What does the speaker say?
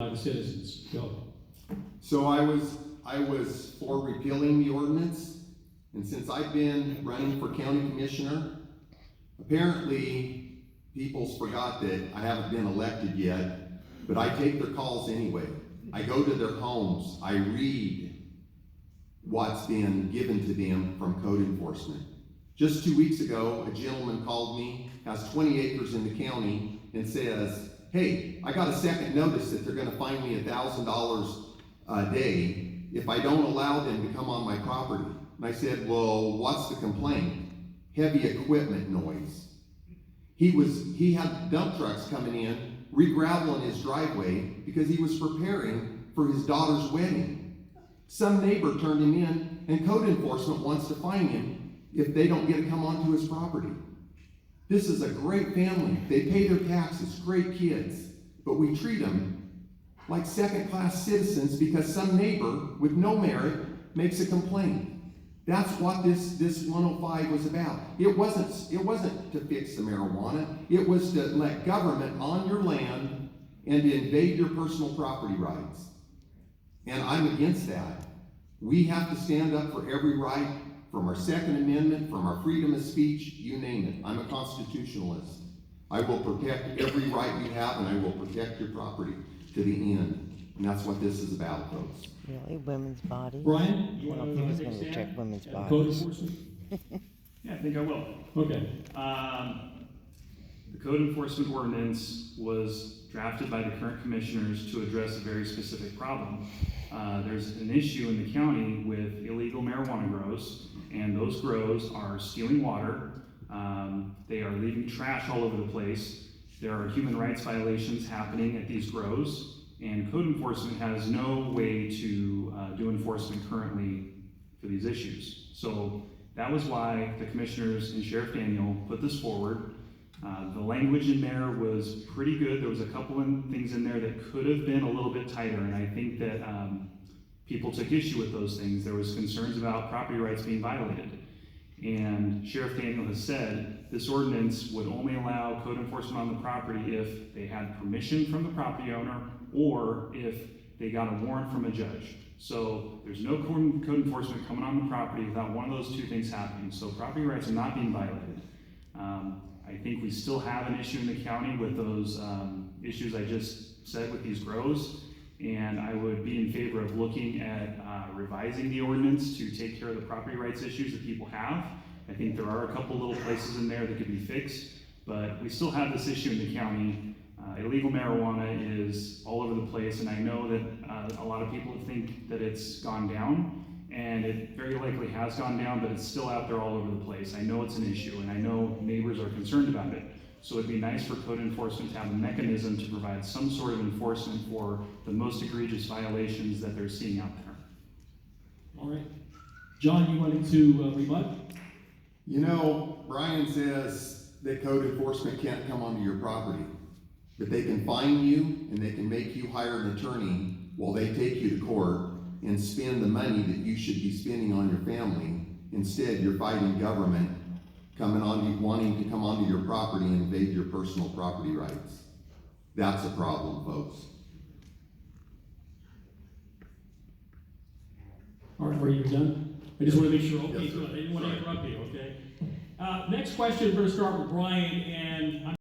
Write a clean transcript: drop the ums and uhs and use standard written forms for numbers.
by the citizens. Go. So I was for repealing the ordinance, and since I've been running for county commissioner, apparently people's forgot that I haven't been elected yet, but I take their calls anyway. I go to their homes, I read what's been given to them from code enforcement. Just 2 weeks ago, a gentleman called me, has 20 acres in the county, and says, hey, I got a second notice that they're gonna fine me $1,000 a day if I don't allow them to come on my property. And I said, well, what's the complaint? Heavy equipment noise. He had dump trucks coming in, re-graveling his driveway because he was preparing for his daughter's wedding. Some neighbor turned him in, and code enforcement wants to fine him if they don't get to come onto his property. This is a great family. They pay their taxes, great kids, but we treat them like second-class citizens because some neighbor with no merit makes a complaint. That's what this 105 was about. It wasn't to fix the marijuana. It was to let government on your land and to invade your personal property rights. And I'm against that. We have to stand up for every right, from our Second Amendment, from our freedom of speech, you name it. I'm a constitutionalist. I will protect every right you have, and I will protect your property to the end. And that's what this is about, folks. Really? Women's bodies? Brian, you I want don't know if he to was going to check women's code bodies. enforcement? Yeah, I think I will. Okay. The code enforcement ordinance was drafted by the current commissioners to address a very specific problem. There's an issue in the county with illegal marijuana grows, and those grows are stealing water. They are leaving trash all over the place. There are human rights violations happening at these grows, and code enforcement has no way to do enforcement currently for these issues. So that was why the commissioners and Sheriff Daniel put this forward. The language in there was pretty good. There was a couple of things in there that could have been a little bit tighter, and I think that people took issue with those things. There was concerns about property rights being violated. And Sheriff Daniel has said this ordinance would only allow code enforcement on the property if they had permission from the property owner or if they got a warrant from a judge. So there's no code enforcement coming on the property without one of those two things happening. So property rights are not being violated. I think we still have an issue in the county with those issues I just said with these grows, and I would be in favor of looking at revising the ordinance to take care of the property rights issues that people have. I think there are a couple little places in there that could be fixed, but we still have this issue in the county. Illegal marijuana is all over the place, and I know that a lot of people think that it's gone down, and it very likely has gone down, but it's still out there all over the place. I know it's an issue, and I know neighbors are concerned about it. So it'd be nice for code enforcement to have a mechanism to provide some sort of enforcement for the most egregious violations that they're seeing out there. All right. John, you wanted to rebut? You know, Brian says that code enforcement can't come onto your property, but they can fine you and they can make you hire an attorney while they take you to court and spend the money that you should be spending on your family. Instead, you're fighting government wanting to come onto your property and invade your personal property rights. That's a problem, folks. All right, are you done? I just want to make sure. Okay, Yes, sir. good. I didn't want to Sorry. interrupt you, okay? Next question, we're going to start with Brian, and